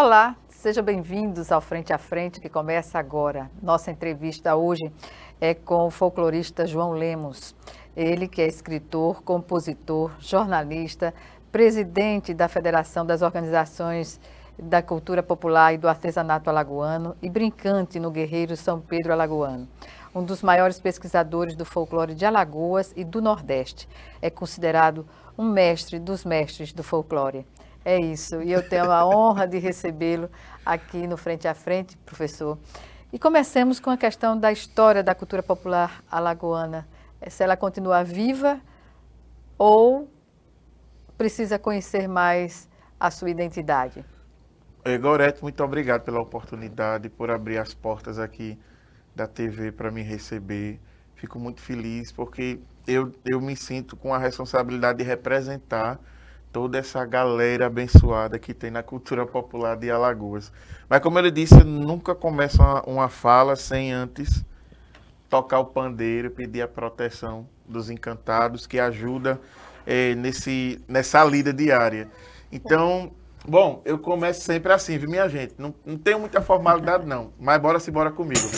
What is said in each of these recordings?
Olá, sejam bem-vindos ao Frente a Frente, que começa agora. Nossa entrevista hoje é com o folclorista João Lemos. Ele que é escritor, compositor, jornalista, presidente da Federação das Organizações da Cultura Popular e do Artesanato Alagoano e brincante no Guerreiro São Pedro Alagoano. Um dos maiores pesquisadores do folclore de Alagoas e do Nordeste. É considerado um mestre dos mestres do folclore. É isso, e eu tenho a honra de recebê-lo aqui no Frente a Frente, professor. E comecemos com a questão da história da cultura popular alagoana. Se ela continua viva ou precisa conhecer mais a sua identidade? Gorete, muito obrigado pela oportunidade, por abrir as portas aqui da TV para me receber. Fico muito feliz porque eu me sinto com a responsabilidade de representar toda essa galera abençoada que tem na cultura popular de Alagoas. Mas como ele disse, eu nunca começo uma fala sem antes tocar o pandeiro, pedir a proteção dos encantados, que ajuda nessa lida diária. Então, bom, eu começo sempre assim, viu, minha gente? Não tenho muita formalidade não, mas bora comigo.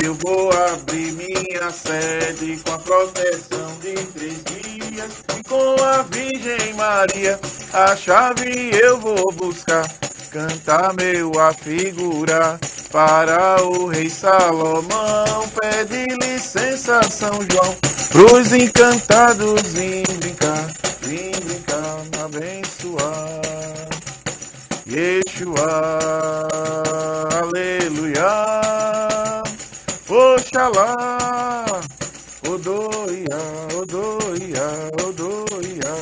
Eu vou abrir minha sede com a proteção de 3 dias e com a Virgem Maria a chave eu vou buscar. Cantar meu afigurar para o rei Salomão. Pede licença São João pros encantados vim brincar, abençoar. Yeshua, aleluia. Oxalá, Odoia, Odoia, Odoia.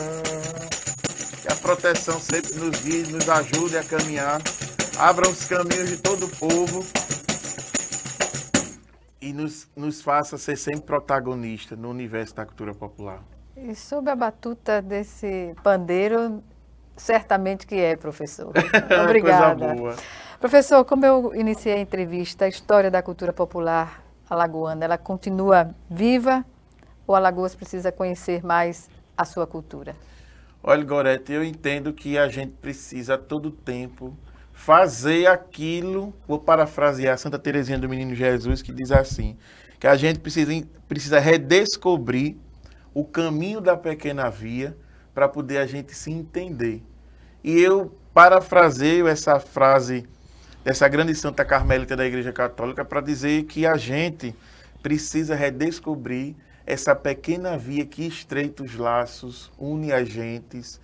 Que a proteção sempre nos guie, nos ajude a caminhar, abra os caminhos de todo o povo e nos faça ser sempre protagonista no universo da cultura popular. E sob a batuta desse pandeiro, certamente que é, professor. Obrigada. Coisa boa. Professor, como eu iniciei a entrevista, a história da cultura popular alagoana, ela continua viva ou Alagoas precisa conhecer mais a sua cultura? Olha, Gorete, eu entendo que a gente precisa a todo tempo fazer aquilo, vou parafrasear Santa Teresinha do Menino Jesus, que diz assim, que a gente precisa redescobrir o caminho da pequena via para poder a gente se entender. E eu parafraseio essa frase dessa grande santa carmelita da Igreja Católica para dizer que a gente precisa redescobrir essa pequena via que estreita os laços, une as gentes,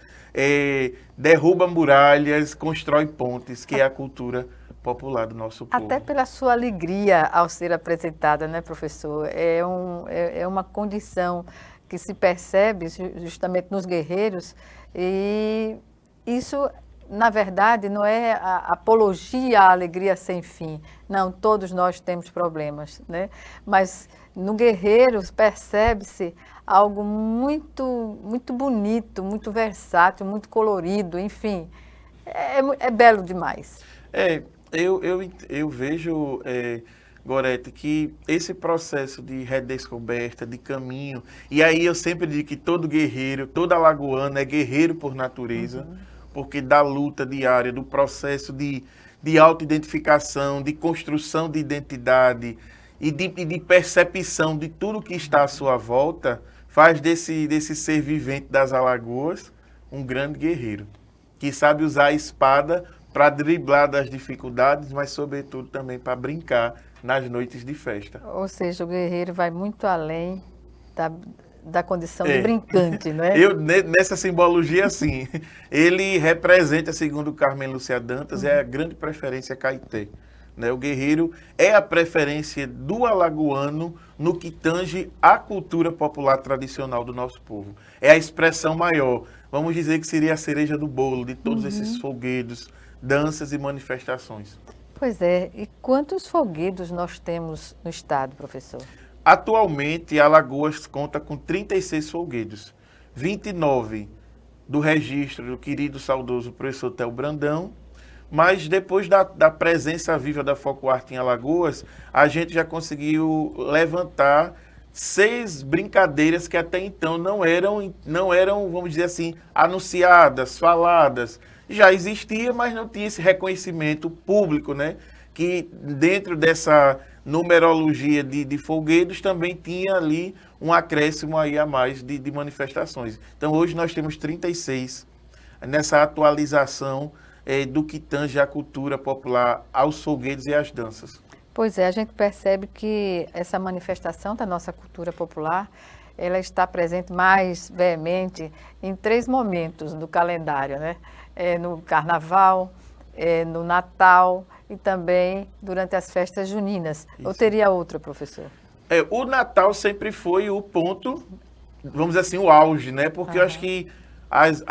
derruba muralhas, constrói pontes, que é a cultura popular do nosso povo. Até pela sua alegria ao ser apresentada, né, professor? É uma condição que se percebe justamente nos guerreiros e isso, na verdade, não é a apologia à alegria sem fim. Não, todos nós temos problemas, né? Mas no Guerreiros percebe-se algo muito, muito bonito, muito versátil, muito colorido, enfim. É belo demais. Eu vejo, Gorete, que esse processo de redescoberta, de caminho, e aí eu sempre digo que todo guerreiro, todo alagoano é guerreiro por natureza, porque da luta diária, do processo de autoidentificação, de construção de identidade e de percepção de tudo que está à sua volta, faz desse ser vivente das Alagoas um grande guerreiro, que sabe usar a espada para driblar das dificuldades, mas sobretudo também para brincar nas noites de festa. Ou seja, o guerreiro vai muito além da condição de brincante, não é? Nessa simbologia, sim. Ele representa, segundo Carmen Lúcia Dantas, é a grande preferência caeté. Né? O guerreiro é a preferência do alagoano no que tange a cultura popular tradicional do nosso povo. É a expressão maior. Vamos dizer que seria a cereja do bolo de todos esses folguedos, danças e manifestações. Pois é. E quantos folguedos nós temos no estado, professor? Atualmente, Alagoas conta com 36 folguedos, 29 do registro do querido saudoso professor Theo Brandão, mas depois da presença viva da Folclore em Alagoas, a gente já conseguiu levantar 6 brincadeiras que até então não eram, vamos dizer assim, anunciadas, faladas. Já existia, mas não tinha esse reconhecimento público, né? Que dentro dessa numerologia de folguedos também tinha ali um acréscimo aí a mais de manifestações. Então hoje nós temos 36 nessa atualização do que tange a cultura popular aos folguedos e às danças. Pois é, a gente percebe que essa manifestação da nossa cultura popular, ela está presente mais veemente em 3 momentos do calendário, né? No Carnaval, no Natal e também durante as festas juninas. Isso. Ou teria outra, professor? O Natal sempre foi o ponto, vamos dizer assim, o auge, né? Porque eu acho que as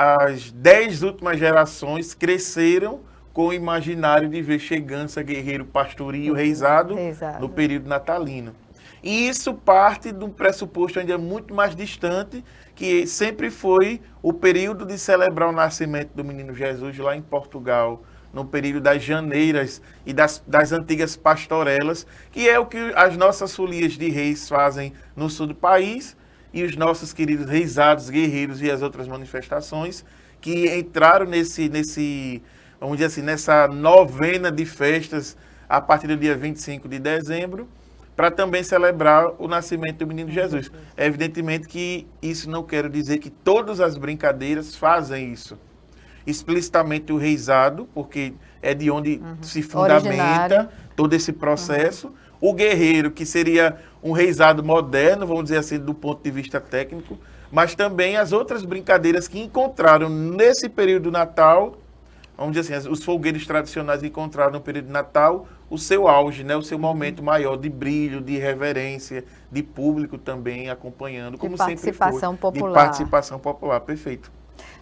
10 últimas gerações cresceram com o imaginário de ver chegança, guerreiro, pastorio, reizado no período natalino. E isso parte de um pressuposto ainda muito mais distante, que sempre foi o período de celebrar o nascimento do menino Jesus lá em Portugal, no período das janeiras e das antigas pastorelas, que é o que as nossas folias de reis fazem no sul do país, e os nossos queridos reisados, guerreiros e as outras manifestações que entraram vamos dizer assim, nessa novena de festas a partir do dia 25 de dezembro, para também celebrar o nascimento do menino Jesus. É evidentemente que isso não quer dizer que todas as brincadeiras fazem isso. Explicitamente o reizado, porque é de onde se fundamenta todo esse processo. O guerreiro, que seria um reizado moderno, vamos dizer assim, do ponto de vista técnico, mas também as outras brincadeiras que encontraram nesse período do Natal, vamos dizer assim, os folguedos tradicionais encontraram no período de Natal o seu auge, né? O seu momento maior de brilho, de reverência, de público também acompanhando, como sempre foi. De participação popular, perfeito.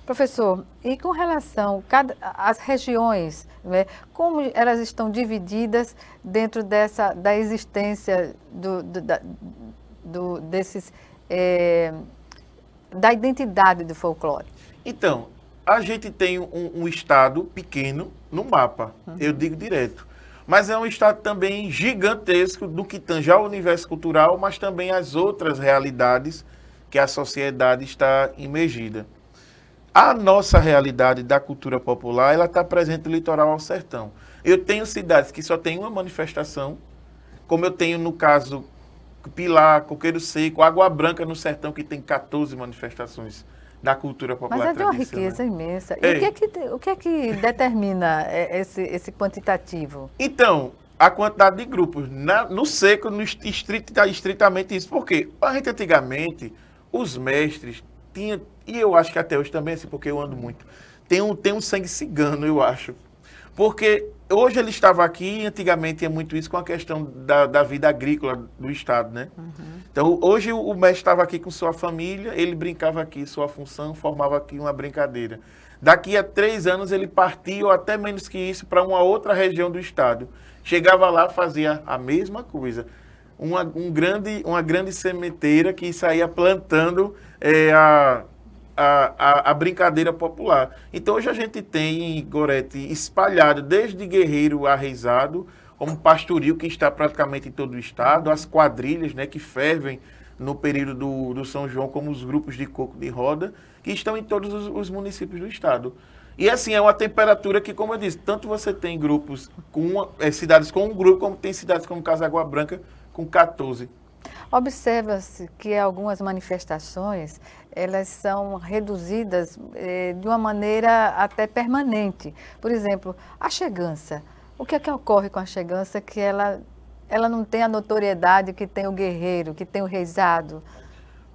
Professor, e com relação às regiões, né, como elas estão divididas dentro da existência da identidade do folclore? Então, a gente tem um estado pequeno no mapa, eu digo direto. Mas é um estado também gigantesco do que tange ao universo cultural, mas também as outras realidades que a sociedade está imergida. A nossa realidade da cultura popular, ela está presente do litoral ao sertão. Eu tenho cidades que só tem uma manifestação, como eu tenho no caso Pilar, Coqueiro Seco, Água Branca no sertão, que tem 14 manifestações da cultura popular. Mas é de uma riqueza imensa. E o que é que determina esse quantitativo? Então, a quantidade de grupos. No seco, estritamente isso. Porque a gente antigamente, os mestres tinham, e eu acho que até hoje também, assim, porque eu ando muito, tem um sangue cigano, eu acho. Porque hoje ele estava aqui, e antigamente tinha muito isso com a questão da vida agrícola do Estado, né? Então, hoje o mestre estava aqui com sua família, ele brincava aqui, sua função, formava aqui uma brincadeira. Daqui a 3 anos ele partia, ou até menos que isso, para uma outra região do Estado. Chegava lá, fazia a mesma coisa. Uma grande sementeira que saía plantando a brincadeira popular. Então hoje a gente tem, Gorete, espalhado desde guerreiro a reizado, como pastoril que está praticamente em todo o estado, as quadrilhas, né, que fervem no período do São João, como os grupos de coco de roda, que estão em todos os municípios do estado. E assim, é uma temperatura que, como eu disse, tanto você tem grupos cidades com um grupo, como tem cidades como Casa Água Branca com 14. Observa-se que algumas manifestações, elas são reduzidas de uma maneira até permanente. Por exemplo, a chegança. O que é que ocorre com a chegança que ela não tem a notoriedade que tem o guerreiro, que tem o reizado?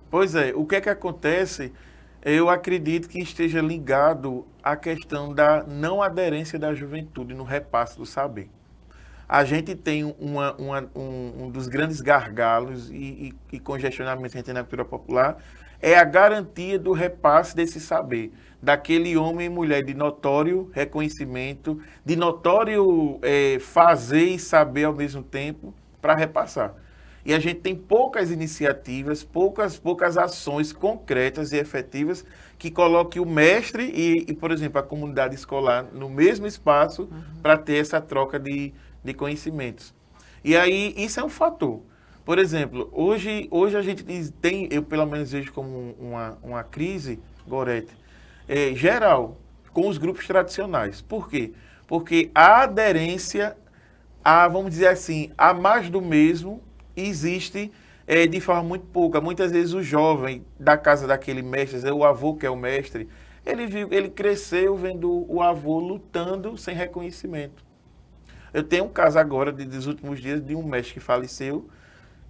Pois é, o que é que acontece? Eu acredito que esteja ligado à questão da não aderência da juventude no repasse do saber. A gente tem um dos grandes gargalos e congestionamentos que a gente tem na cultura popular, é a garantia do repasse desse saber, daquele homem e mulher de notório reconhecimento, de notório fazer e saber ao mesmo tempo para repassar. E a gente tem poucas iniciativas, poucas ações concretas e efetivas que coloquem o mestre e, por exemplo, a comunidade escolar no mesmo espaço para ter essa troca de conhecimentos. E aí, isso é um fator. Por exemplo, hoje a gente tem, eu pelo menos vejo como uma crise, Gorete, geral, com os grupos tradicionais. Por quê? Porque a aderência a, vamos dizer assim, a mais do mesmo existe de forma muito pouca. Muitas vezes o jovem da casa daquele mestre, o avô que é o mestre, ele cresceu vendo o avô lutando sem reconhecimento. Eu tenho um caso agora, dos últimos dias, de um mestre que faleceu,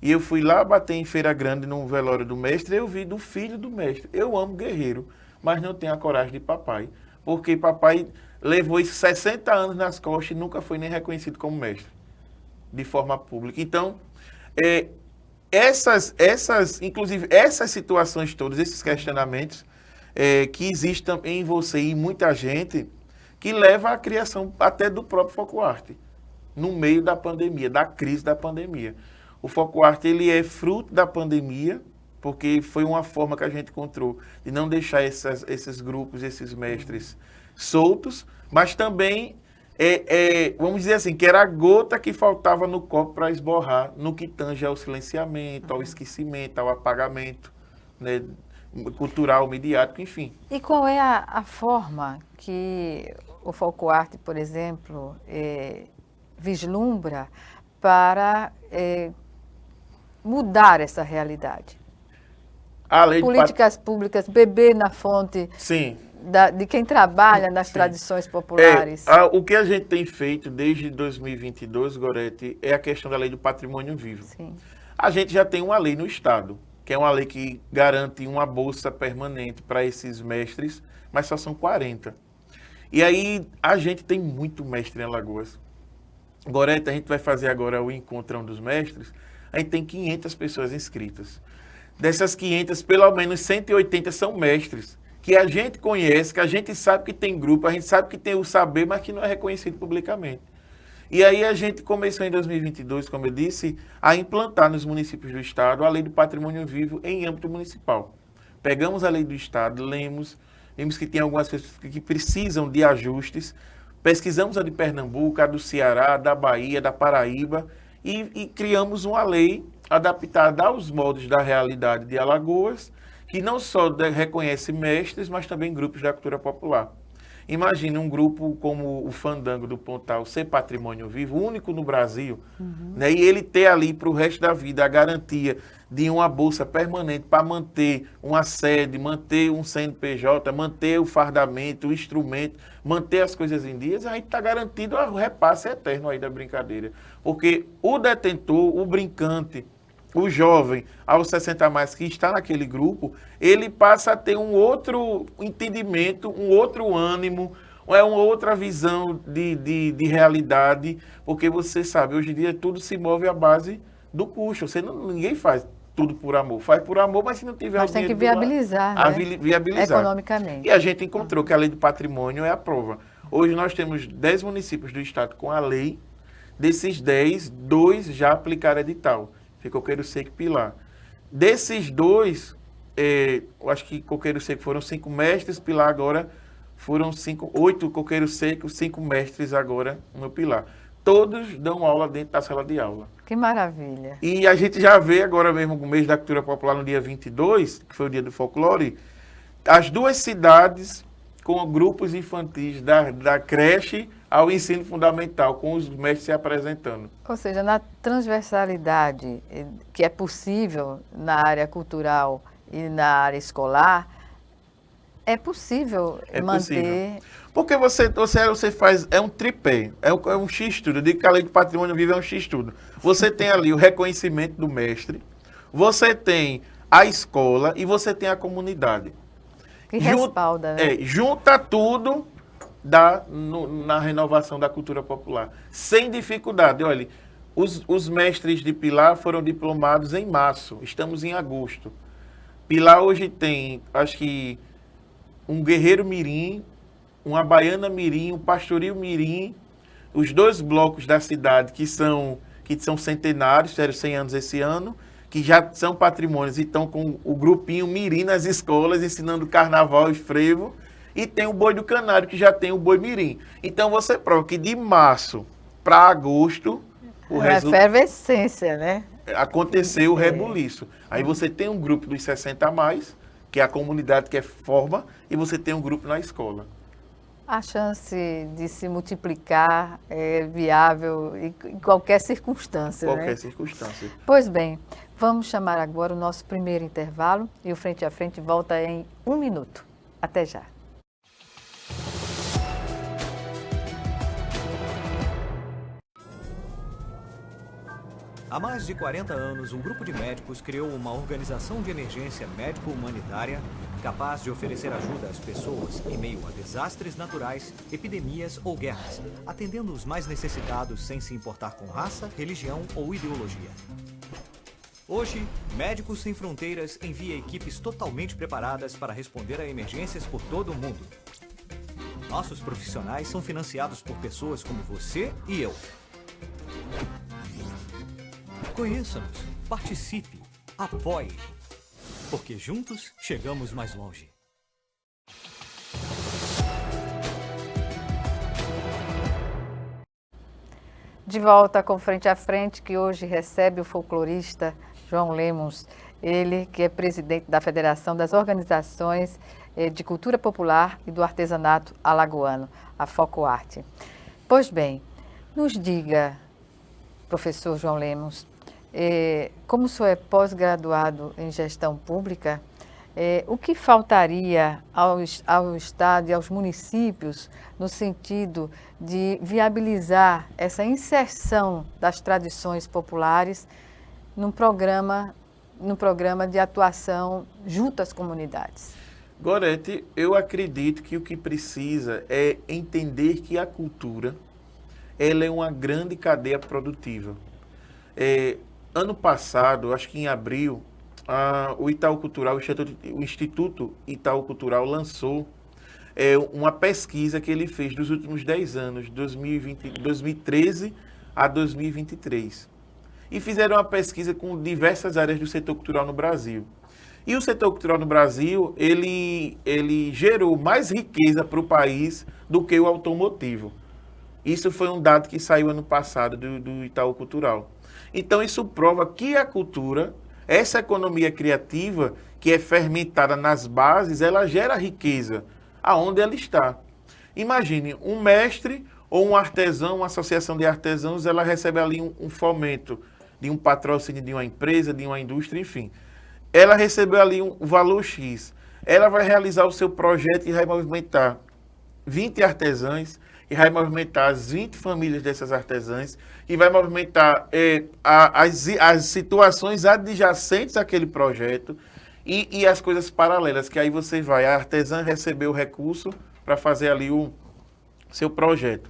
e eu fui lá bater em Feira Grande, no velório do mestre, e eu vi do filho do mestre. Eu amo guerreiro, mas não tenho a coragem de papai, porque papai levou isso 60 anos nas costas e nunca foi nem reconhecido como mestre, de forma pública. Então, inclusive, essas situações todas, esses questionamentos que existem em você e em muita gente, que leva à criação até do próprio Folclore, no meio da pandemia, da crise da pandemia. O Folclore, ele é fruto da pandemia, porque foi uma forma que a gente encontrou de não deixar esses grupos, esses mestres soltos, mas também, vamos dizer assim, que era a gota que faltava no copo para esborrar no que tange ao silenciamento, ao esquecimento, ao apagamento, né, cultural, midiático, enfim. E qual é a forma que o Folclore, por exemplo, vislumbra para mudar essa realidade? Políticas públicas, beber na fonte. Sim. De quem trabalha nas tradições populares. O que a gente tem feito desde 2022, Gorete, é a questão da lei do patrimônio vivo. Sim. A gente já tem uma lei no Estado, que é uma lei que garante uma bolsa permanente para esses mestres, mas só são 40. E aí a gente tem muito mestre em Alagoas. Gorete, a gente vai fazer agora o Encontrão dos Mestres, a gente tem 500 pessoas inscritas. Dessas 500, pelo menos 180 são mestres, que a gente conhece, que a gente sabe que tem grupo, a gente sabe que tem o saber, mas que não é reconhecido publicamente. E aí a gente começou em 2022, como eu disse, a implantar nos municípios do Estado a Lei do Patrimônio Vivo em âmbito municipal. Pegamos a Lei do Estado, vimos que tem algumas coisas que precisam de ajustes, pesquisamos a de Pernambuco, a do Ceará, da Bahia, da Paraíba, e criamos uma lei adaptada aos moldes da realidade de Alagoas, que não só reconhece mestres, mas também grupos da cultura popular. Imagine um grupo como o Fandango do Pontal ser patrimônio vivo, único no Brasil, né? E ele ter ali para o resto da vida a garantia de uma bolsa permanente para manter uma sede, manter um CNPJ, manter o fardamento, o instrumento, manter as coisas em dias, aí está garantido o repasse eterno aí da brincadeira. Porque o detentor, o brincante, o jovem, aos 60 a mais, que está naquele grupo, ele passa a ter um outro entendimento, um outro ânimo, uma outra visão de realidade, porque você sabe, hoje em dia tudo se move à base do custo. Ninguém faz tudo por amor. Faz por amor, mas se não tiver mas o tem que dinheiro viabilizar, lá, né? Viabilizar. Economicamente. E a gente encontrou que a lei do patrimônio é a prova. Hoje nós temos 10 municípios do estado com a lei. Desses 10, 2 já aplicaram edital. Fica Coqueiro Seco e Pilar. Desses 2, eu acho que Coqueiro Seco foram 5 mestres, Pilar agora foram 8 Coqueiro Seco, 5 mestres agora no Pilar. Todos dão aula dentro da sala de aula. Que maravilha. E a gente já vê agora mesmo, no mês da cultura popular, no dia 22, que foi o dia do folclore, as 2 cidades com grupos infantis da creche ao ensino fundamental, com os mestres se apresentando. Ou seja, na transversalidade que é possível na área cultural e na área escolar, é possível manter... Porque você faz, é um tripé, é um X-tudo. Eu digo que a lei do patrimônio vivo é um X-tudo. Você tem ali o reconhecimento do mestre, você tem a escola e você tem a comunidade. Que respalda, né? Junta tudo na renovação da cultura popular. Sem dificuldade. Olha, os mestres de Pilar foram diplomados em março. Estamos em agosto. Pilar hoje tem, acho que, um guerreiro mirim, uma baiana mirim, um pastoril mirim, os 2 blocos da cidade que são centenários, fizeram 100 anos esse ano, que já são patrimônios e estão com o grupinho mirim nas escolas, ensinando carnaval e frevo, e tem o Boi do Canário, que já tem o Boi Mirim. Então você prova que de março para agosto... Efervescência, né? aconteceu o rebuliço. Aí você tem um grupo dos 60 a mais, que é a comunidade que forma, e você tem um grupo na escola. A chance de se multiplicar é viável em qualquer circunstância, Qualquer né? circunstância. Pois bem, vamos chamar agora o nosso primeiro intervalo e o Frente a Frente volta em 1 minuto. Até já. Há mais de 40 anos, um grupo de médicos criou uma organização de emergência médico-humanitária capaz de oferecer ajuda às pessoas em meio a desastres naturais, epidemias ou guerras, atendendo os mais necessitados sem se importar com raça, religião ou ideologia. Hoje, Médicos Sem Fronteiras envia equipes totalmente preparadas para responder a emergências por todo o mundo. Nossos profissionais são financiados por pessoas como você e eu. Conheça-nos, participe, apoie, porque juntos chegamos mais longe. De volta com Frente a Frente, que hoje recebe o folclorista João Lemos, ele que é presidente da Federação das Organizações de Cultura Popular e do Artesanato Alagoano, a FOCOARTE. Pois bem, nos diga, professor João Lemos, como o senhor é pós-graduado em gestão pública, o que faltaria ao Estado e aos municípios no sentido de viabilizar essa inserção das tradições populares num programa de atuação junto às comunidades? Gorete, eu acredito que o que precisa é entender que a cultura ela é uma grande cadeia produtiva. Ano passado, acho que em abril, o Itaú Cultural, o Instituto Itaú Cultural lançou uma pesquisa que ele fez dos últimos 10 anos, 2013 a 2023. E fizeram uma pesquisa com diversas áreas do setor cultural no Brasil. E o setor cultural no Brasil, ele gerou mais riqueza para o país do que o automotivo. Isso foi um dado que saiu ano passado do Itaú Cultural. Então, isso prova que a cultura, essa economia criativa, que é fermentada nas bases, ela gera riqueza aonde ela está. Imagine, um mestre ou um artesão, uma associação de artesãos, ela recebe ali um fomento de um patrocínio de uma empresa, de uma indústria, enfim. Ela recebeu ali um valor X. Ela vai realizar o seu projeto e vai movimentar 20 artesãos, e vai movimentar as 20 famílias dessas artesãs, e vai movimentar as situações adjacentes àquele projeto e as coisas paralelas, que aí você vai, a artesã recebeu o recurso para fazer ali o seu projeto.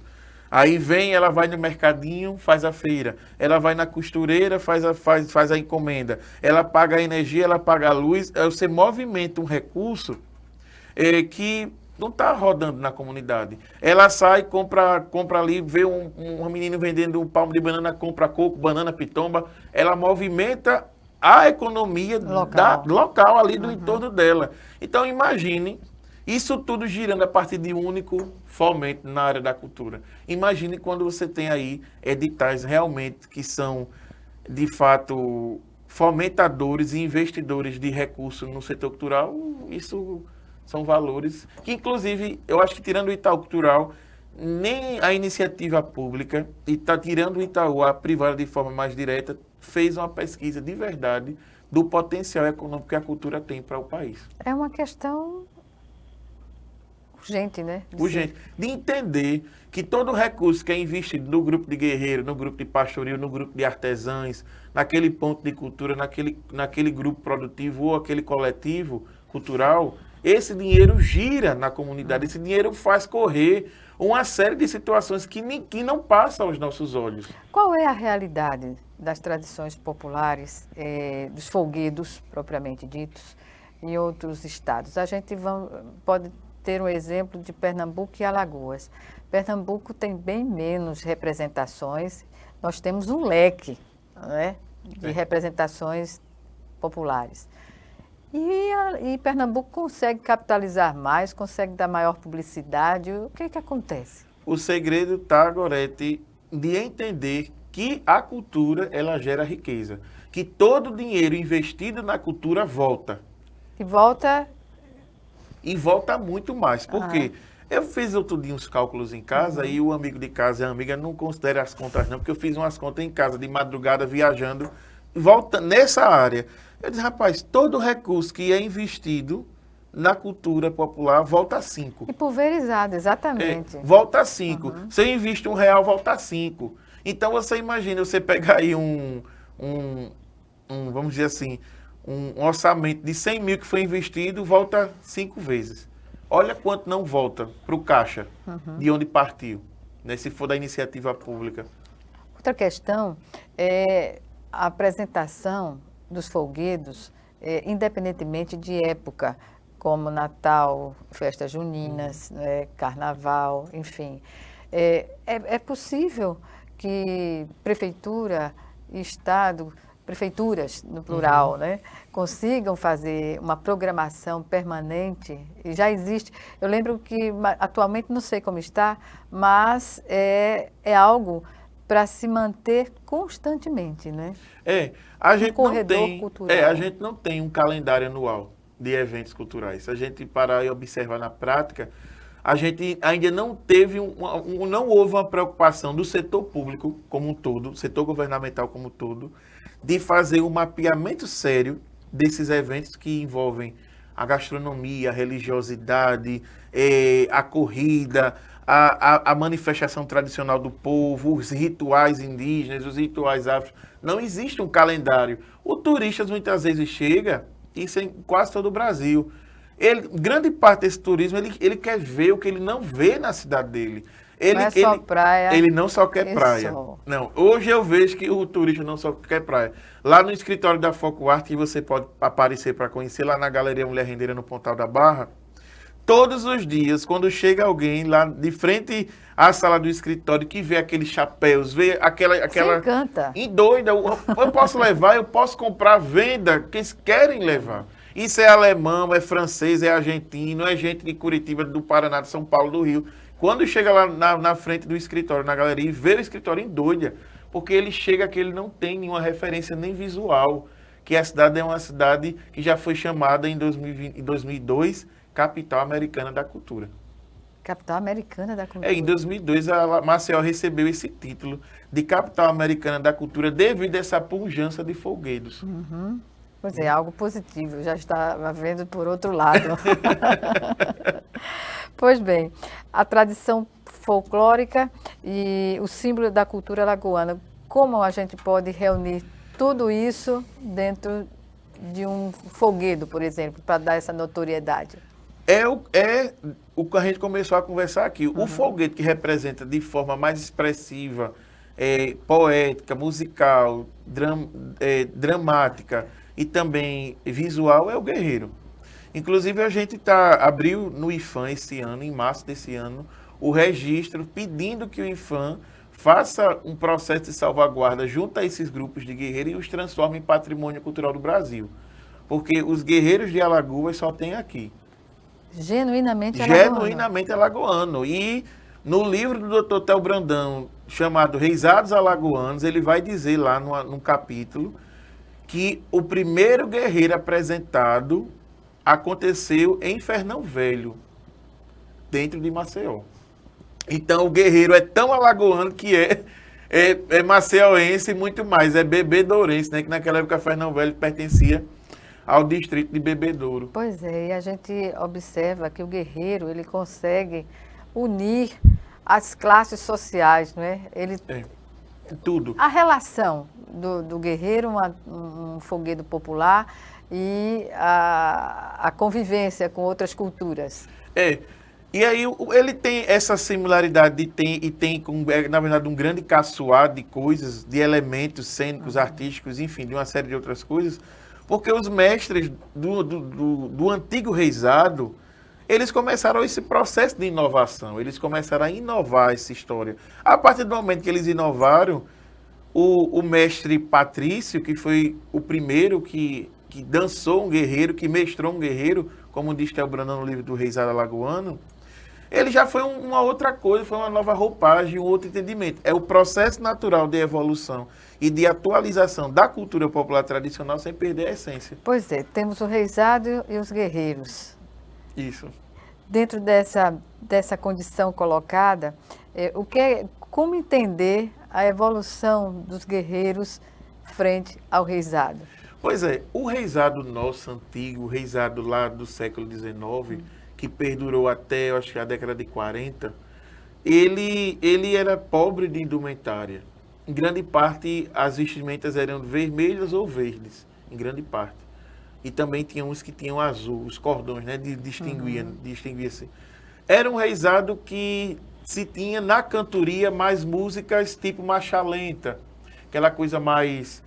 Aí ela vai no mercadinho, faz a feira. Ela vai na costureira, faz a encomenda. Ela paga a energia, ela paga a luz. Você movimenta um recurso que não está rodando na comunidade. Ela sai, compra ali, vê um menino vendendo um palmo de banana, compra coco, banana, pitomba. Ela movimenta a economia local ali do entorno dela. Então, imagine isso tudo girando a partir de um único fomento na área da cultura. Imagine quando você tem aí editais realmente que são, de fato, fomentadores e investidores de recursos no setor cultural. Isso são valores que, inclusive, eu acho que tirando o Itaú Cultural, nem a iniciativa pública, e está tirando o Itaú, a privada de forma mais direta, fez uma pesquisa de verdade do potencial econômico que a cultura tem para o país. É uma questão urgente, né? Urgente. De entender que todo recurso que é investido no grupo de guerreiro, no grupo de pastoril, no grupo de artesãs, naquele ponto de cultura, naquele grupo produtivo ou aquele coletivo cultural, esse dinheiro gira na comunidade, esse dinheiro faz correr uma série de situações que não passam aos nossos olhos. Qual é a realidade das tradições populares, dos folguedos, propriamente ditos, em outros estados? A gente pode ter um exemplo de Pernambuco e Alagoas. Pernambuco tem bem menos representações, nós temos um leque, né, de representações populares. E Pernambuco consegue capitalizar mais, consegue dar maior publicidade. O que acontece? O segredo está, Gorete, de entender que a cultura, ela gera riqueza. Que todo o dinheiro investido na cultura volta. E volta... E volta muito mais. Por quê? Eu fiz outro dia uns cálculos em casa e o amigo de casa e a amiga não considera as contas não, porque eu fiz umas contas em casa de madrugada viajando, volta nessa área. Eu disse, rapaz, todo recurso que é investido na cultura popular volta a 5. E pulverizado, exatamente. Volta a 5. Se eu invisto R$1, volta a 5. Então você imagina, você pegar aí vamos dizer assim, um orçamento de 100 mil que foi investido, volta 5 vezes. Olha quanto não volta para o caixa, de onde partiu, né, se for da iniciativa pública. Outra questão é a apresentação dos folguedos, independentemente de época, como Natal, festas juninas, Carnaval, enfim. É possível que prefeitura e Estado, prefeituras no plural, né, consigam fazer uma programação permanente, e já existe. Eu lembro que atualmente não sei como está, mas é algo para se manter constantemente, né? A gente corredor não tem, cultural. a gente não tem um calendário anual de eventos culturais. Se a gente parar e observar na prática, a gente ainda não teve não houve uma preocupação do setor público como um todo, setor governamental como um todo, de fazer um mapeamento sério desses eventos que envolvem a gastronomia, a religiosidade, a corrida, a manifestação tradicional do povo, os rituais indígenas, os rituais afro. Não existe um calendário. O turista muitas vezes chega, isso em quase todo o Brasil. Grande parte desse turismo, ele quer ver o que ele não vê na cidade dele. Não é só praia. Ele não só quer praia. Não, hoje eu vejo que o turista não só quer praia. Lá no escritório da Foco Arte, que você pode aparecer para conhecer, lá na Galeria Mulher Rendeira, no Pontal da Barra, todos os dias, quando chega alguém lá de frente à sala do escritório, que vê aqueles chapéus, vê aquela Se encanta. doida, eu posso levar, eu posso comprar, venda, que eles querem levar. Isso é alemão, é francês, é argentino, é gente de Curitiba, do Paraná, de São Paulo, do Rio. Quando chega lá na frente do escritório, na galeria, e vê o escritório em doida, porque ele chega que ele não tem nenhuma referência nem visual, que a cidade é uma cidade que já foi chamada em 2002 Capital Americana da Cultura. Capital Americana da Cultura. Em 2002, a Maceió recebeu esse título de Capital Americana da Cultura devido a essa pujança de folguedos. Pois é, algo positivo, já estava vendo por outro lado. Pois bem, a tradição folclórica e o símbolo da cultura alagoana, como a gente pode reunir tudo isso dentro de um folguedo, por exemplo, para dar essa notoriedade? É o que a gente começou a conversar aqui. O folguedo que representa de forma mais expressiva, poética, musical, dramática e também visual é o guerreiro. Inclusive a gente abriu no IFAM esse ano, em março desse ano, o registro pedindo que o IFAM faça um processo de salvaguarda junto a esses grupos de guerreiros e os transforme em patrimônio cultural do Brasil. Porque os guerreiros de Alagoas só tem aqui. Genuinamente alagoano. Genuinamente alagoano. E no livro do Dr. Theo Brandão, chamado Reisados Alagoanos, ele vai dizer lá num capítulo que o primeiro guerreiro apresentado aconteceu em Fernão Velho, dentro de Maceió. Então o guerreiro é tão alagoano que é maceióense e muito mais, é bebedourense, né? Que naquela época Fernão Velho pertencia ao distrito de Bebedouro. Pois é, e a gente observa que o guerreiro, ele consegue unir as classes sociais, né? Tudo. A relação do guerreiro, um folguedo popular e a convivência com outras culturas. E aí ele tem essa similaridade tem na verdade, um grande caçoar de coisas, de elementos cênicos, artísticos, enfim, de uma série de outras coisas, porque os mestres do antigo reisado, eles começaram esse processo de inovação, eles começaram a inovar essa história. A partir do momento que eles inovaram, o mestre Patrício, que foi o primeiro que dançou um guerreiro, que mestrou um guerreiro, como diz Theo Brandão no livro do Reisado Alagoano, ele já foi uma outra coisa, foi uma nova roupagem, um outro entendimento. É o processo natural de evolução e de atualização da cultura popular tradicional sem perder a essência. Pois é, temos o reisado e os guerreiros. Isso. Dentro dessa condição colocada, como entender a evolução dos guerreiros frente ao reisado? Pois é, o reisado nosso antigo, o reisado lá do século XIX, que perdurou até, eu acho que a década de 40, ele era pobre de indumentária. Em grande parte, as vestimentas eram vermelhas ou verdes, em grande parte. E também tinha uns que tinham azul, os cordões, né, distinguia-se. Era um reisado que se tinha na cantoria mais músicas tipo marcha lenta, aquela coisa mais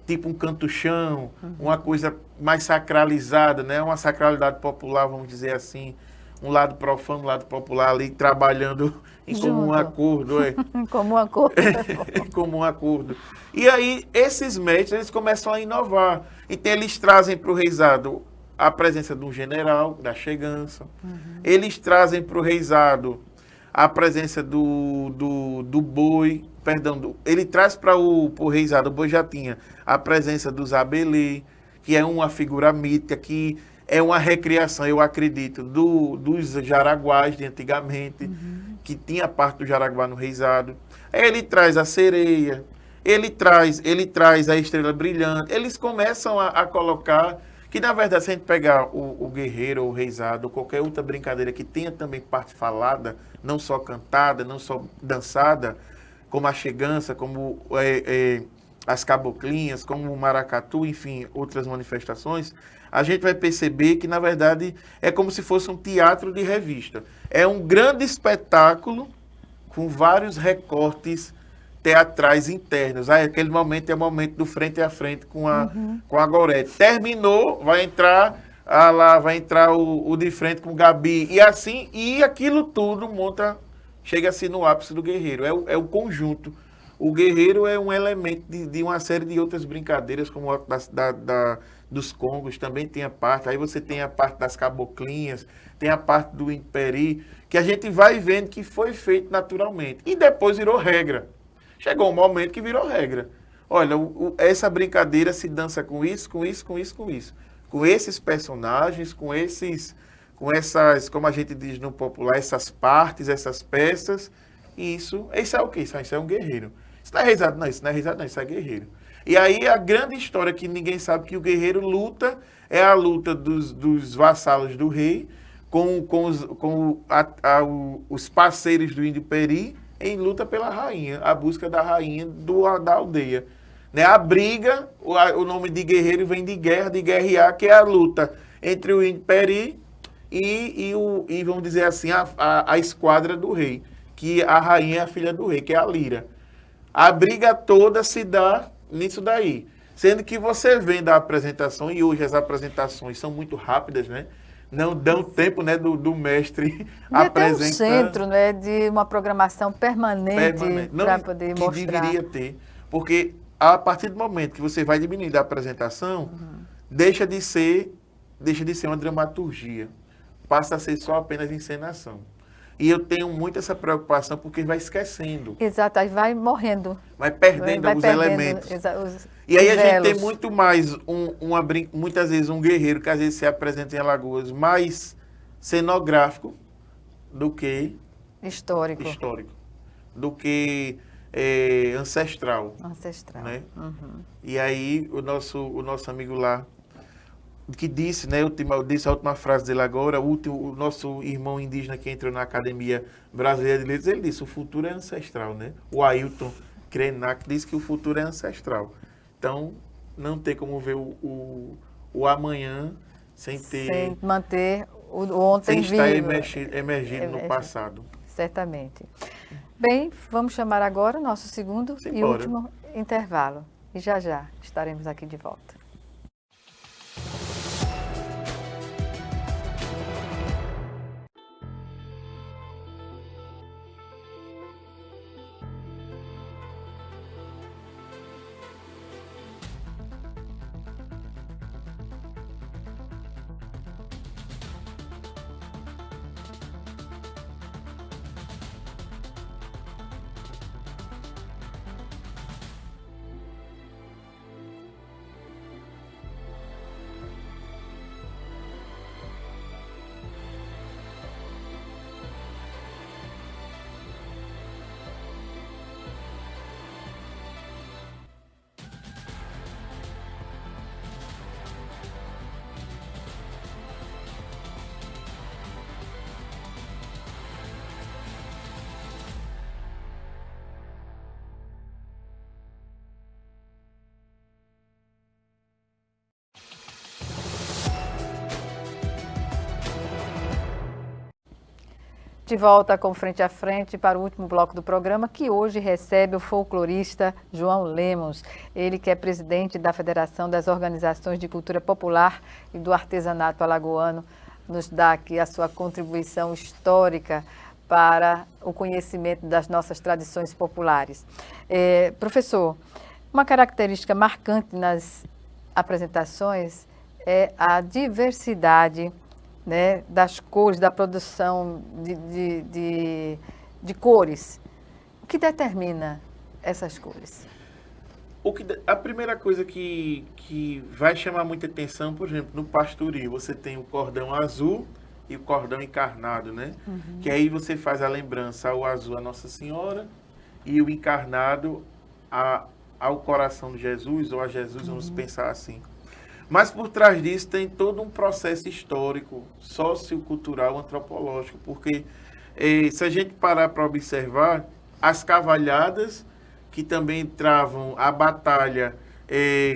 tipo um canto-chão, uma coisa mais sacralizada, né? Uma sacralidade popular, vamos dizer assim, um lado profano, um lado popular ali trabalhando em comum acordo. Em comum acordo. Em comum acordo. E aí, esses mestres, eles começam a inovar. Então, eles trazem para o reisado a presença de um general, da chegança. Eles trazem para o reisado a presença do boi, ele traz para o reisado, o boi já tinha a presença dos abelê, que é uma figura mítica, que é uma recriação, eu acredito, dos jaraguás de antigamente, que tinha parte do jaraguá no reisado. Ele traz a sereia, ele traz a estrela brilhante. Eles começam a colocar que, na verdade, se a gente pegar o guerreiro, ou o reisado, ou qualquer outra brincadeira que tenha também parte falada, não só cantada, não só dançada, como a chegança, como as caboclinhas, como o maracatu, enfim, outras manifestações, a gente vai perceber que, na verdade, é como se fosse um teatro de revista. É um grande espetáculo com vários recortes teatrais internos. Aí, aquele momento é o momento do frente a frente com a Gorete. Terminou, vai entrar o de frente com o Gabi. E assim, e aquilo tudo chega-se no ápice do guerreiro. É o conjunto. O guerreiro é um elemento de uma série de outras brincadeiras, como dos congos, também tem a parte. Aí você tem a parte das caboclinhas, tem a parte do imperi, que a gente vai vendo que foi feito naturalmente. E depois virou regra. Chegou um momento que virou regra. Olha, essa brincadeira se dança com isso, com isso, com isso, com isso. Com esses personagens, com essas, como a gente diz no popular, essas partes, essas peças. Isso é o quê? Isso é um guerreiro. Isso não é reisado, não. Isso não é reisado, não. Isso é guerreiro. E aí a grande história que ninguém sabe que o guerreiro luta é a luta dos vassalos do rei com os parceiros do índio Peri em luta pela rainha, a busca da rainha da aldeia. Né? A briga, o nome de guerreiro vem de guerrear, que é a luta entre o índio Peri e vamos dizer assim, a esquadra do rei, que a rainha é a filha do rei, que é a Lira. A briga toda se dá nisso daí. Sendo que você vem da apresentação, e hoje as apresentações são muito rápidas, né? Não dão tempo, né, do mestre apresentar. Tem um centro, né, de uma programação permanente para poder mostrar. Que deveria ter. Porque a partir do momento que você vai diminuindo a apresentação, deixa de ser uma dramaturgia. Passa a ser só apenas encenação. E eu tenho muito essa preocupação porque vai esquecendo. Exato, aí vai morrendo. Vai perdendo os elementos. E aí a gente tem muito mais, muitas vezes, um guerreiro que às vezes se apresenta em Alagoas mais cenográfico do que histórico. Do que ancestral. Né? E aí o nosso amigo lá, que disse, né, eu disse a última frase dele agora, o nosso irmão indígena que entrou na Academia Brasileira de Letras, ele disse, o futuro é ancestral, né? O Ailton Krenak disse que o futuro é ancestral. Então, não tem como ver o amanhã sem manter o ontem vivo. Sem estar emergindo no passado. Certamente. Bem, vamos chamar agora o nosso segundo e último intervalo. E já estaremos aqui de volta. De volta com Frente a Frente para o último bloco do programa, que hoje recebe o folclorista João Lemos. Ele que é presidente da Federação das Organizações de Cultura Popular e do Artesanato Alagoano, nos dá aqui a sua contribuição histórica para o conhecimento das nossas tradições populares. Professor, uma característica marcante nas apresentações é a diversidade, né, das cores, da produção de cores. O que determina essas cores? A primeira coisa que vai chamar muita atenção, por exemplo, no pastoril, você tem o cordão azul e o cordão encarnado, né? Uhum. Que aí você faz a lembrança ao azul a Nossa Senhora e o encarnado ao coração de Jesus, ou a Jesus, vamos pensar assim. Mas por trás disso tem todo um processo histórico, sociocultural, antropológico, porque se a gente parar para observar, as cavalhadas que também travam a batalha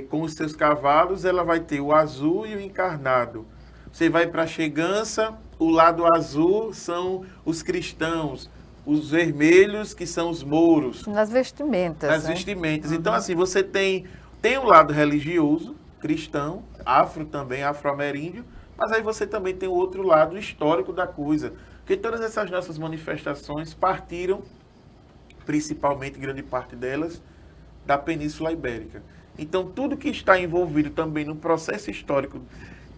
com os seus cavalos, ela vai ter o azul e o encarnado. Você vai para a chegança, o lado azul são os cristãos, os vermelhos que são os mouros. Nas vestimentas. Nas vestimentas. Uhum. Então, assim, você tem o lado religioso, cristão, afro também, afro-ameríndio, mas aí você também tem o outro lado histórico da coisa. Porque todas essas nossas manifestações partiram, principalmente, grande parte delas, da Península Ibérica. Então, tudo que está envolvido também no processo histórico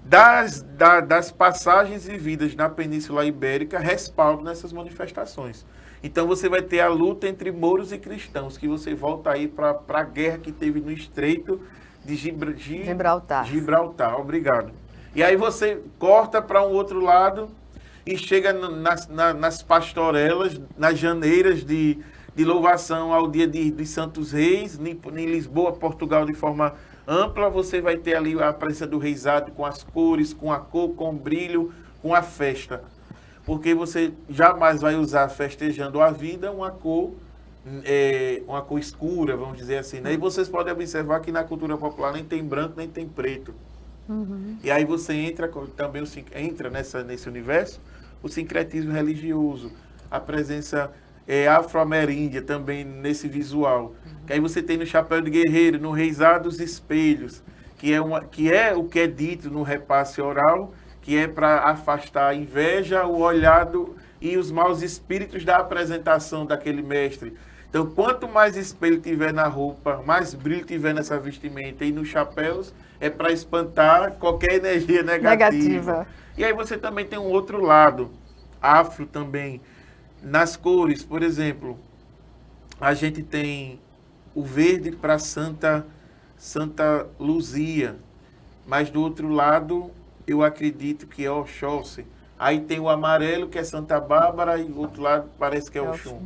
das passagens vividas na Península Ibérica respalda nessas manifestações. Então, você vai ter a luta entre mouros e cristãos, que você volta aí para a guerra que teve no Estreito de Gibraltar, obrigado. E aí você corta para um outro lado e chega nas pastorelas, nas janeiras de louvação ao dia de Santos Reis, em Lisboa, Portugal, de forma ampla. Você vai ter ali a presença do reisado com as cores, com a cor, com o brilho, com a festa. Porque você jamais vai usar, festejando a vida, uma cor escura, vamos dizer assim, né? E vocês podem observar que na cultura popular nem tem branco, nem tem preto. Uhum. E aí você entra nesse universo, o sincretismo religioso, a presença afro-ameríndia também nesse visual. Que aí você tem no chapéu de guerreiro, no reisado os espelhos, que é o que é dito no repasse oral, que é para afastar a inveja, o olhado e os maus espíritos da apresentação daquele mestre. Então, quanto mais espelho tiver na roupa, mais brilho tiver nessa vestimenta e nos chapéus, é para espantar qualquer energia negativa. E aí você também tem um outro lado, afro também, nas cores. Por exemplo, a gente tem o verde para Santa Luzia, mas do outro lado, eu acredito que é Oxóssi. Aí tem o amarelo, que é Santa Bárbara, e o outro lado parece que é Oxum.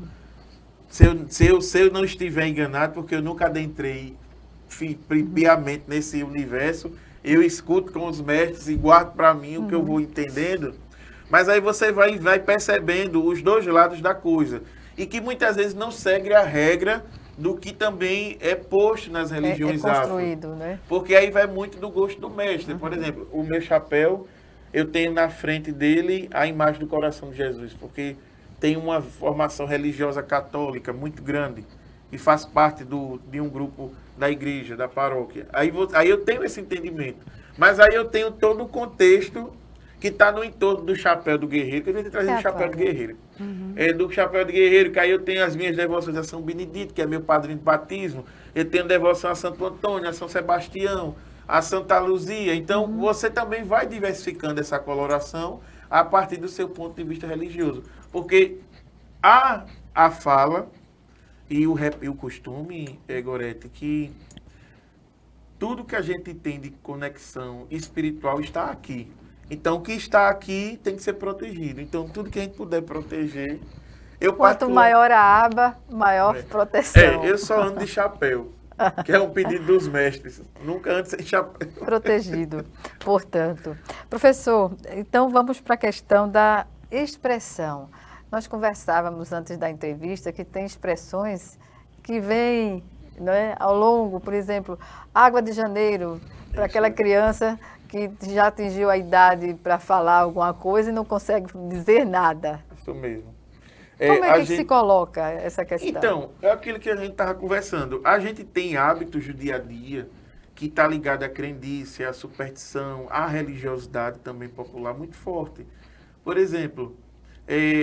Se eu não estiver enganado, porque eu nunca adentrei piamente nesse universo, eu escuto com os mestres e guardo para mim o que eu vou entendendo. Mas aí você vai percebendo os dois lados da coisa. E que muitas vezes não segue a regra do que também é posto nas religiões construído, afro. Né? Porque aí vai muito do gosto do mestre. Por exemplo, o meu chapéu, eu tenho na frente dele a imagem do coração de Jesus, porque tem uma formação religiosa católica muito grande e faz parte de um grupo da igreja, da paróquia. Aí eu tenho esse entendimento. Mas aí eu tenho todo o contexto que está no entorno do chapéu do guerreiro, que eu devia trazer o chapéu do guerreiro. Do chapéu do guerreiro, que aí eu tenho as minhas devoções a São Benedito, que é meu padrinho de batismo. Eu tenho devoção a Santo Antônio, a São Sebastião, a Santa Luzia. Então, você também vai diversificando essa coloração a partir do seu ponto de vista religioso. Porque a fala e o costume, Gorete, que tudo que a gente tem de conexão espiritual está aqui. Então, o que está aqui tem que ser protegido. Então, tudo que a gente puder proteger... Quanto maior a aba, maior proteção. Eu só ando de chapéu, que é um pedido dos mestres. Nunca ando sem chapéu. Protegido, portanto. Professor, então vamos para a questão da expressão. Nós conversávamos antes da entrevista que tem expressões que vêm, não é, ao longo, por exemplo, água de janeiro, para aquela criança que já atingiu a idade para falar alguma coisa e não consegue dizer nada. Isso mesmo. Como é a que se coloca essa questão? Então, é aquilo que a gente estava conversando. A gente tem hábitos do dia a dia que está ligado à crendice, à superstição, à religiosidade também popular muito forte. Por exemplo,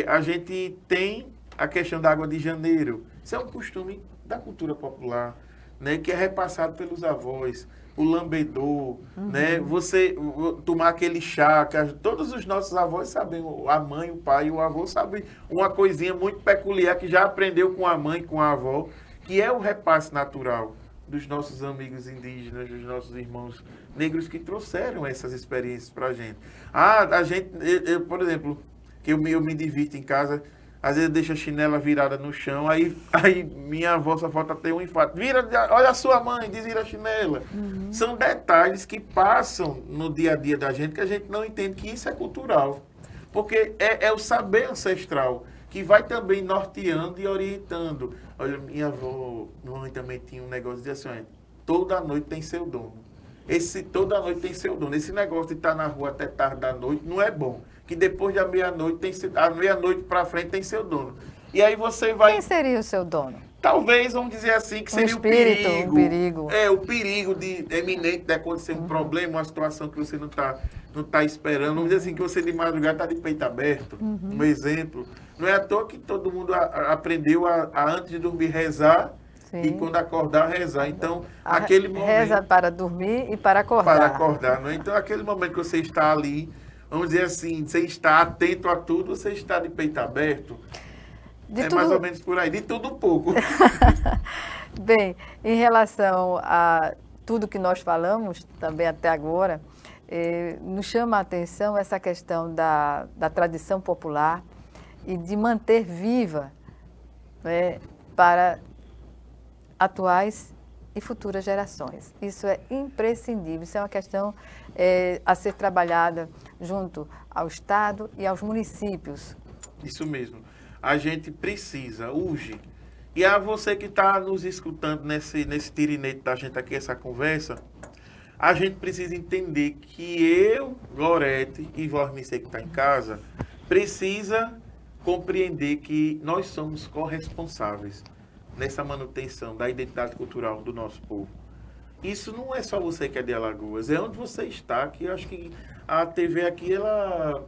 a gente tem a questão da água de janeiro. Isso é um costume da cultura popular, né, que é repassado pelos avós. O lambedor, né? Você tomar aquele chá, todos os nossos avós sabem, a mãe, o pai e o avô sabem uma coisinha muito peculiar que já aprendeu com a mãe, com a avó, que é o repasse natural dos nossos amigos indígenas, dos nossos irmãos negros que trouxeram essas experiências para a gente. A gente, por exemplo, que eu me divirto em casa, às vezes deixa a chinela virada no chão, aí minha avó só falta ter um infarto. Olha a sua mãe, desvira a chinela. São detalhes que passam no dia a dia da gente que a gente não entende que isso é cultural. Porque é o saber ancestral que vai também norteando e orientando. Olha, minha mãe também tinha um negócio de assim, olha, toda noite tem seu dono. Toda noite tem seu dono. Esse negócio de estar na rua até tarde da noite não é bom. Que depois da meia-noite, a meia-noite para frente tem seu dono. E aí você vai... Quem seria o seu dono? Talvez, vamos dizer assim, que seria espírito, o perigo. Um perigo. O perigo eminente de acontecer um problema, uma situação que você não tá esperando. Vamos dizer assim, que você de madrugada está de peito aberto. Um exemplo. Não é à toa que todo mundo aprendeu a antes de dormir, rezar. Sim. E quando acordar, rezar. Então, aquele momento... Reza para dormir e para acordar. Para acordar, não é? Então, aquele momento que você está ali, vamos dizer assim, você está atento a tudo, você está de peito aberto. Mais ou menos por aí, de tudo um pouco. Bem, em relação a tudo que nós falamos, também até agora, nos chama a atenção essa questão da tradição popular e de manter viva, né, para atuais e futuras gerações. Isso é imprescindível, isso é uma questão a ser trabalhada junto ao Estado e aos municípios. Isso mesmo. A gente precisa, urge. E a você que está nos escutando nesse tirinete da gente aqui, essa conversa, a gente precisa entender que eu, Gorete e você que está em casa, precisa compreender que nós somos corresponsáveis nessa manutenção da identidade cultural do nosso povo. Isso não é só você que é de Alagoas, é onde você está, que eu acho que a TV aqui, ela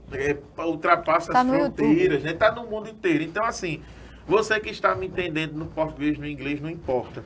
ultrapassa as fronteiras, né? Está no mundo inteiro. Então, assim, você que está me entendendo no português, no inglês, não importa.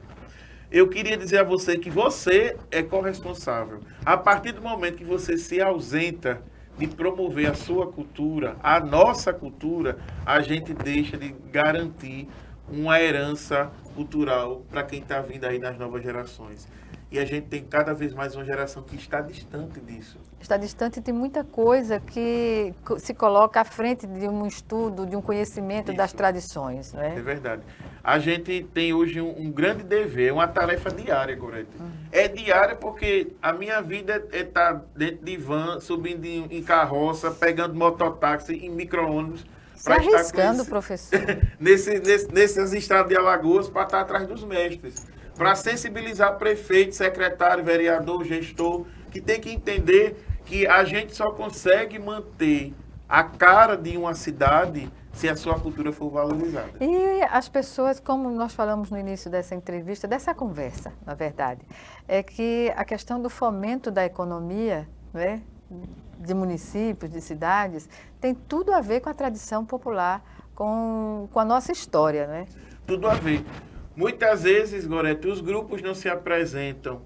Eu queria dizer a você que você é corresponsável. A partir do momento que você se ausenta de promover a sua cultura, a nossa cultura, a gente deixa de garantir uma herança cultural para quem está vindo aí nas novas gerações. E a gente tem cada vez mais uma geração que está distante disso. Está distante de muita coisa que se coloca à frente de um estudo, de um conhecimento das tradições, não é? É verdade. A gente tem hoje um grande dever, uma tarefa diária, Gorete. É diária porque a minha vida é estar dentro de van, subindo em carroça, pegando mototáxi, em micro-ônibus. Se arriscando, professor. Nessas estradas de Alagoas, para estar atrás dos mestres. Para sensibilizar prefeito, secretário, vereador, gestor, que tem que entender que a gente só consegue manter a cara de uma cidade se a sua cultura for valorizada. E as pessoas, como nós falamos no início dessa entrevista, dessa conversa, na verdade, é que a questão do fomento da economia, né, de municípios, de cidades, tem tudo a ver com a tradição popular, com a nossa história, né? Tudo a ver. Muitas vezes, Gorete, os grupos não se apresentam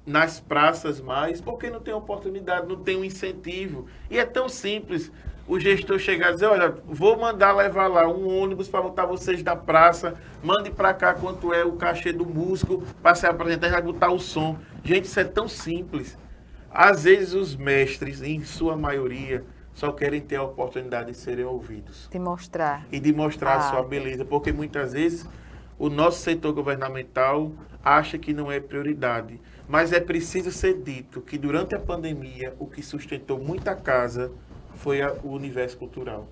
nas praças mais porque não tem oportunidade, não tem um incentivo. E é tão simples o gestor chegar e dizer, olha, vou mandar levar lá um ônibus para botar vocês da praça, mande para cá quanto é o cachê do músico para se apresentar e vai botar o som. Gente, isso é tão simples. Às vezes os mestres, em sua maioria, só querem ter a oportunidade de serem ouvidos. De mostrar. E de mostrar a sua beleza, porque muitas vezes o nosso setor governamental acha que não é prioridade. Mas é preciso ser dito que durante a pandemia, o que sustentou muita casa foi o universo cultural.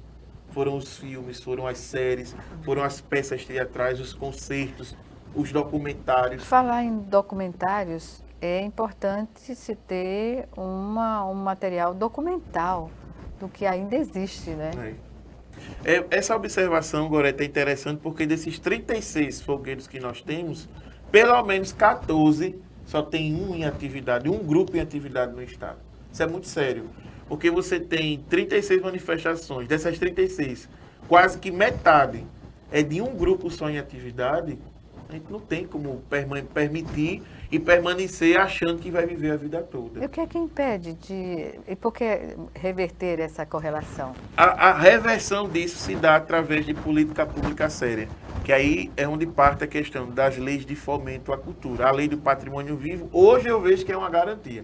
Foram os filmes, foram as séries, foram as peças teatrais, os concertos, os documentários. Falar em documentários, é importante se ter um material documental do que ainda existe, né? Essa observação, Gorete, é interessante porque desses 36 fogueiros que nós temos, pelo menos 14 só tem um em atividade, um grupo em atividade no estado. Isso é muito sério, porque você tem 36 manifestações, dessas 36, quase que metade é de um grupo só em atividade. A gente não tem como permitir e permanecer achando que vai viver a vida toda. E o que é que impede e por que reverter essa correlação? A reversão disso se dá através de política pública séria, que aí é onde parte a questão das leis de fomento à cultura. A lei do patrimônio vivo, hoje eu vejo que é uma garantia,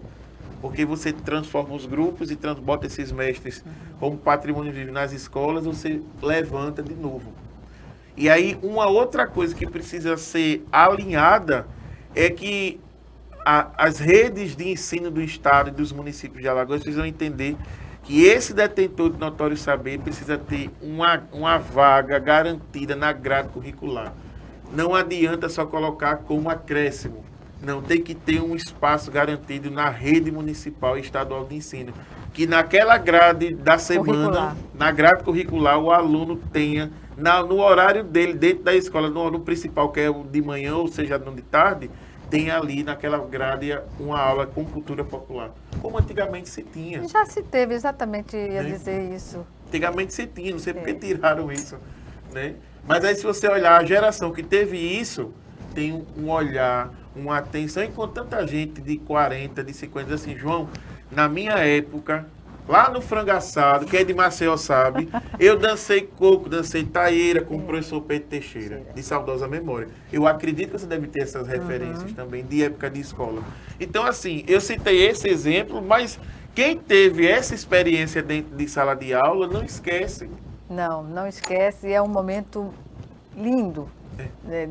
porque você transforma os grupos e bota esses mestres como patrimônio vivo nas escolas, você levanta de novo. E aí, uma outra coisa que precisa ser alinhada é que as redes de ensino do Estado e dos municípios de Alagoas precisam entender que esse detentor de notório saber precisa ter uma vaga garantida na grade curricular. Não adianta só colocar como acréscimo. Não, tem que ter um espaço garantido na rede municipal e estadual de ensino. Que naquela grade da semana, na grade curricular, o aluno tenha, no horário dele, dentro da escola, no principal, que é o de manhã, ou seja, no de tarde, tem ali naquela grade uma aula com cultura popular. Como antigamente se tinha. Já se teve, exatamente, ia dizer isso. Antigamente se tinha, não sei porque tiraram isso. Né? Mas aí se você olhar a geração que teve isso, tem um olhar, uma atenção, enquanto tanta gente de 40, de 50, assim, João, na minha época, lá no Frango Assado, quem é de Maceió sabe, eu dancei coco, dancei taieira com o professor Pedro Teixeira, de saudosa memória. Eu acredito que você deve ter essas referências também, de época de escola. Então, assim, eu citei esse exemplo, mas quem teve essa experiência dentro de sala de aula, não esquece. Não esquece, é um momento lindo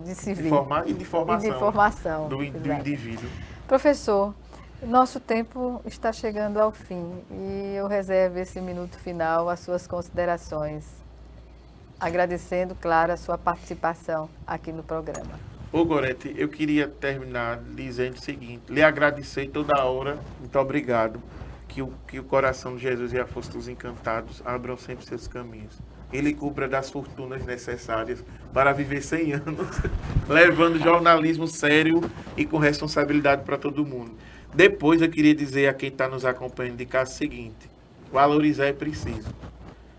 de se ver. E de formação do indivíduo. Professor, nosso tempo está chegando ao fim e eu reservo esse minuto final às suas considerações, agradecendo, claro, a sua participação aqui no programa. Ô Gorete, eu queria terminar dizendo o seguinte, lhe agradecer toda a hora, muito obrigado, que o coração de Jesus e a força dos encantados abram sempre seus caminhos. Ele cubra das fortunas necessárias para viver 100 anos, levando jornalismo sério e com responsabilidade para todo mundo. Depois eu queria dizer a quem está nos acompanhando de casa o seguinte, valorizar é preciso,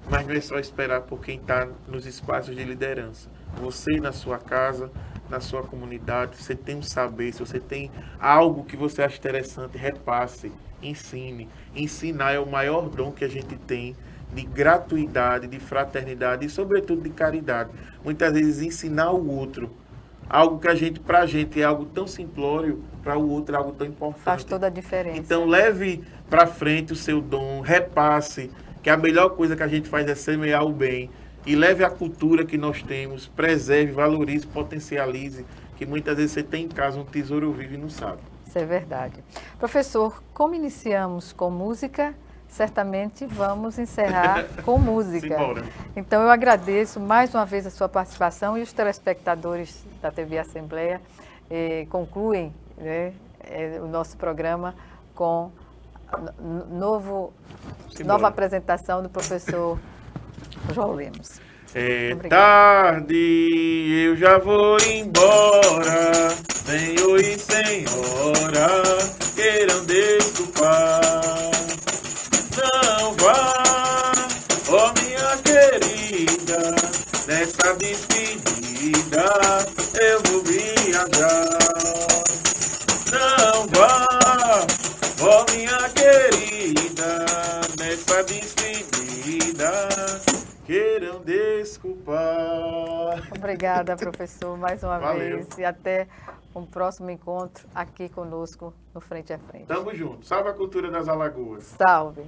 mas não é só esperar por quem está nos espaços de liderança. Você na sua casa, na sua comunidade, você tem um saber, se você tem algo que você acha interessante, repasse, ensine. Ensinar é o maior dom que a gente tem de gratuidade, de fraternidade e sobretudo de caridade. Muitas vezes ensinar o outro algo que pra gente é algo tão simplório, para o outro é algo tão importante. Faz toda a diferença. Então leve para frente o seu dom, repasse, que a melhor coisa que a gente faz é semear o bem. E leve a cultura que nós temos, preserve, valorize, potencialize, que muitas vezes você tem em casa um tesouro vivo e não sabe. Isso é verdade. Professor, como iniciamos com música, certamente vamos encerrar com música. Simbora. Então eu agradeço mais uma vez a sua participação e os telespectadores da TV Assembleia concluem o nosso programa com nova apresentação do professor João Lemos. É tarde, eu já vou embora, senhor e senhora, queiram desculpar. Não vá, ó minha querida, nessa despedida eu vou viajar. Não vá, ó minha querida, nessa despedida queiram desculpar. Obrigada, professor, mais uma Valeu. vez. E até um próximo encontro aqui conosco no Frente a Frente. Tamo junto. Salve a cultura das Alagoas. Salve.